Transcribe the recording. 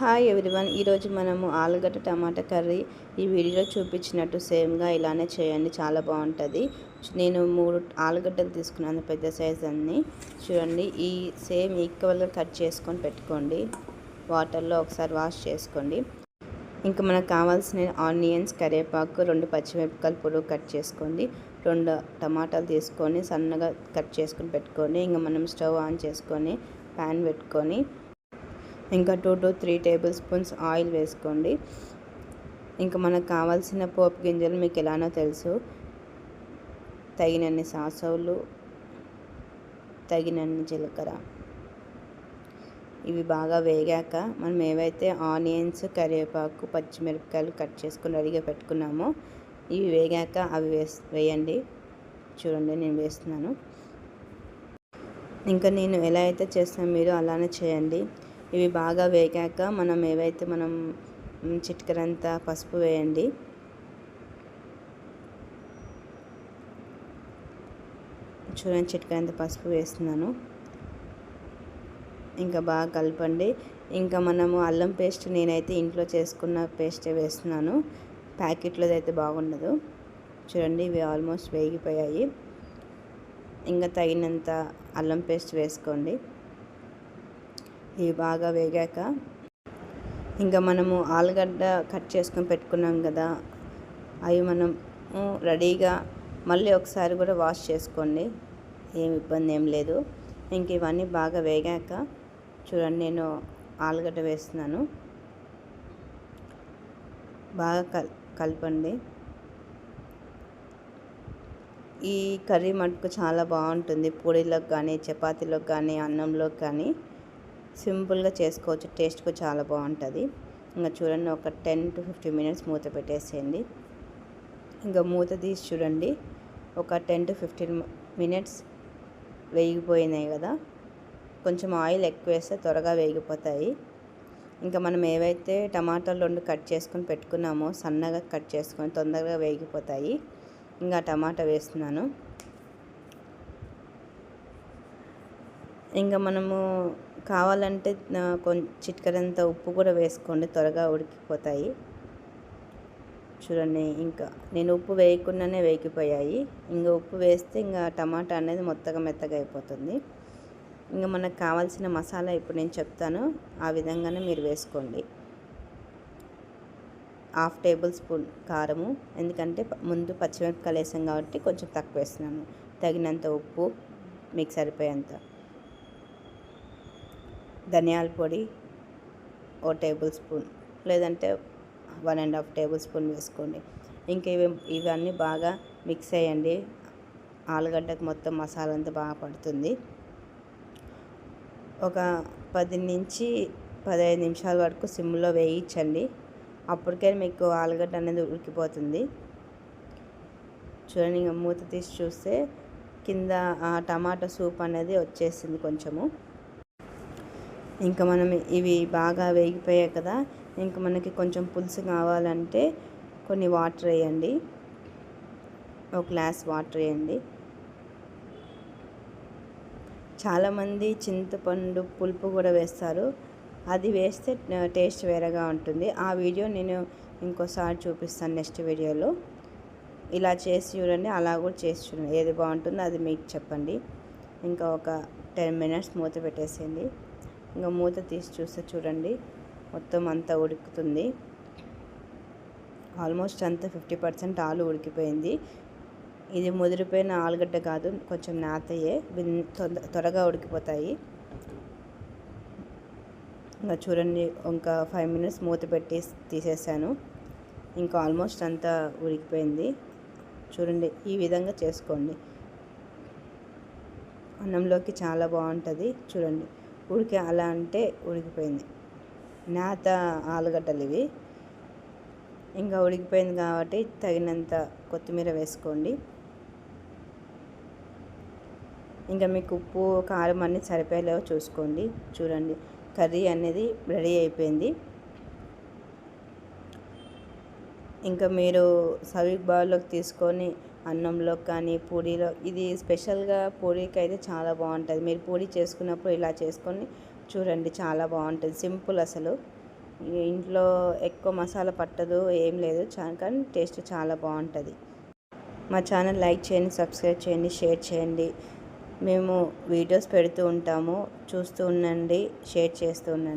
Hi everyone, ఈరోజు మనము ఆలుగడ్డ టమాటా కర్రీ ఈ వీడియోలో చూపించినట్టు సేమ్గా ఇలానే చేయండి, చాలా బాగుంటుంది. నేను 3 ఆలుగడ్డలు తీసుకున్నాను, పెద్ద సైజ్ అన్ని. చూడండి, ఈ సేమ్ ఈక్వల్గా కట్ చేసుకొని పెట్టుకోండి. వాటర్లో ఒకసారి వాష్ చేసుకోండి. ఇంకా మనకు కావాల్సిన ఆనియన్స్, కరివేపాకు, 2 పచ్చిమిరపకాయలు పొడుగు కట్ చేసుకోండి. 2 టమాటాలు తీసుకొని సన్నగా కట్ చేసుకొని పెట్టుకోండి. ఇంకా మనం స్టవ్ ఆన్ చేసుకొని ప్యాన్ పెట్టుకొని ఇంకా 2 to 3 టేబుల్ స్పూన్స్ ఆయిల్ వేసుకోండి. ఇంకా మనకు కావాల్సిన పోపు గింజలు మీకు ఎలానో తెలుసు. తగినన్ని సాసవులు, తగినన్ని జీలకర్ర. ఇవి బాగా వేగాక మనం ఏవైతే ఆనియన్స్, కరివేపాకు, పచ్చిమిరపకాయలు కట్ చేసుకుని రెడీగా పెట్టుకున్నామో ఇవి వేగాక అవి వేయండి. చూడండి, నేను వేస్తున్నాను. ఇంకా నేను ఎలా అయితే చేస్తాను మీరు అలానే చేయండి. ఇవి బాగా వేగాక మనం ఏవైతే చిటికెడంతా పసుపు వేయండి. చూడండి, చిటికెడంతా పసుపు వేస్తున్నాను. ఇంకా బాగా కలపండి. ఇంకా మనము అల్లం పేస్ట్ నేనైతే ఇంట్లో చేసుకున్న పేస్టే వేస్తున్నాను, ప్యాకెట్లోది అయితే బాగుండదు. చూడండి, ఇవి ఆల్మోస్ట్ వేగిపోయాయి. ఇంకా తగినంత అల్లం పేస్ట్ వేసుకోండి. ఇవి బాగా వేగాక ఇంకా మనము ఆలుగడ్డ కట్ చేసుకొని పెట్టుకున్నాం కదా, అవి మనం రెడీగా మళ్ళీ ఒకసారి కూడా వాష్ చేసుకోండి, ఏం ఇబ్బంది ఏం లేదు. ఇంక ఇవన్నీ బాగా వేగాక చూడండి, నేను ఆలుగడ్డ వేస్తున్నాను. బాగా కలపండి. ఈ కర్రీ మటుకు చాలా బాగుంటుంది, పూరీలోకి కానీ, చపాతీలోకి కానీ, అన్నంలోకి కానీ సింపుల్గా చేసుకోవచ్చు. టేస్ట్ కూడా చాలా బాగుంటుంది. ఇంకా చూడండి, ఒక 10 to 15 మినిట్స్ మూత పెట్టేసేయండి. ఇంకా మూత తీసి చూడండి, ఒక 10 to 15 మినిట్స్ వేగిపోయినాయి కదా. కొంచెం ఆయిల్ ఎక్కువ వేస్తే త్వరగా వేగిపోతాయి. ఇంకా మనం ఏవైతే టమాటాలు 2 కట్ చేసుకొని పెట్టుకున్నామో సన్నగా కట్ చేసుకొని తొందరగా వేగిపోతాయి. ఇంకా టమాటా వేస్తున్నాను. ఇంకా మనము కావాలంటే చిటికెడంత ఉప్పు కూడా వేసుకోండి, త్వరగా ఉడికిపోతాయి. చూడండి, ఇంకా నేను ఉప్పు వేయకుండానే వేగిపోయాయి. ఇంకా ఉప్పు వేస్తే ఇంకా టమాటా అనేది మెత్తగా అయిపోతుంది. ఇంకా మనకు కావాల్సిన మసాలా ఇప్పుడు నేను చెప్తాను, ఆ విధంగానే మీరు వేసుకోండి. 1/2 టేబుల్ స్పూన్ కారము, ఎందుకంటే ముందు పచ్చిమిరపకాయలు వేసాం కాబట్టి కొంచెం తక్కువ వేస్తున్నాను. తగినంత ఉప్పు, మీకు సరిపోయేంత. ధనియాల పొడి 1 టేబుల్ స్పూన్, లేదంటే 1.5 టేబుల్ స్పూన్ వేసుకోండి. ఇంకా ఇవన్నీ బాగా మిక్స్ అయ్యండి. ఆలుగడ్డకు మొత్తం మసాలా అంతా బాగా పడుతుంది. ఒక 10 నుంచి 15 నిమిషాల వరకు సిమ్లో వేయించండి. అప్పటికే మీకు ఆలుగడ్డ అనేది ఉడికిపోతుంది. చూడండి, ఇంకా మూత తీసి చూస్తే కింద టమాటా సూప్ అనేది వచ్చేసింది కొంచెము. ఇంకా మనం ఇవి బాగా వేగిపోయాయి కదా, ఇంకా మనకి కొంచెం పులుసు కావాలంటే కొన్ని వాటర్ వేయండి. 1 గ్లాస్ వాటర్ వేయండి. చాలామంది చింతపండు పులుపు కూడా వేస్తారు, అది వేస్తే టేస్ట్ వేరేగా ఉంటుంది. ఆ వీడియో నేను ఇంకోసారి చూపిస్తాను నెక్స్ట్ వీడియోలో. ఇలా చేసి చూడండి, అలా కూడా చేసి చూడండి, ఏది బాగుంటుందో అది మీకు చెప్పండి. ఇంకా ఒక 10 మినిట్స్ మూత పెట్టేసేయండి. ఇంకా మూత తీసి చూస్తే చూడండి, మొత్తం అంతా ఉడుకుతుంది. ఆల్మోస్ట్ అంతా 50% ఆలు ఉడికిపోయింది. ఇది ముదిరిపోయిన ఆలుగడ్డ కాదు, కొంచెం నాతయే, త్వరగా ఉడికిపోతాయి. ఇంకా చూడండి, ఇంకా 5 మినిట్స్ మూత పెట్టి తీసేసాను. ఇంకా ఆల్మోస్ట్ అంతా ఉడికిపోయింది. చూడండి, ఈ విధంగా చేసుకోండి, అన్నంలోకి చాలా బాగుంటుంది. చూడండి, అలా అంటే ఉడికిపోయింది. నేత ఆలుగడ్డలు ఇవి. ఇంకా ఉడికిపోయింది కాబట్టి తగినంత కొత్తిమీర వేసుకోండి. ఇంకా మీకు ఉప్పు, కారం అన్నీ సరిపోయేలాగా చూసుకోండి. చూడండి, కర్రీ అనేది రెడీ అయిపోయింది. ఇంకా మీరు సర్వింగ్ బౌల్లోకి తీసుకొని అన్నంలో కానీ పూరీలో, ఇది స్పెషల్గా పూరీకి అయితే చాలా బాగుంటుంది. మీరు పూరీ చేసుకున్నప్పుడు ఇలా చేసుకొని చూడండి, చాలా బాగుంటుంది. సింపుల్ అసలు. ఇంట్లో ఎక్కువ మసాలా పట్టదు, ఏం లేదు, కానీ టేస్ట్ చాలా బాగుంటుంది. మా ఛానల్ లైక్ చేయండి, సబ్స్క్రైబ్ చేయండి, షేర్ చేయండి. మేము వీడియోస్ పెడుతూ ఉంటాము, చూస్తూ ఉండండి, షేర్ చేస్తూ ఉండండి.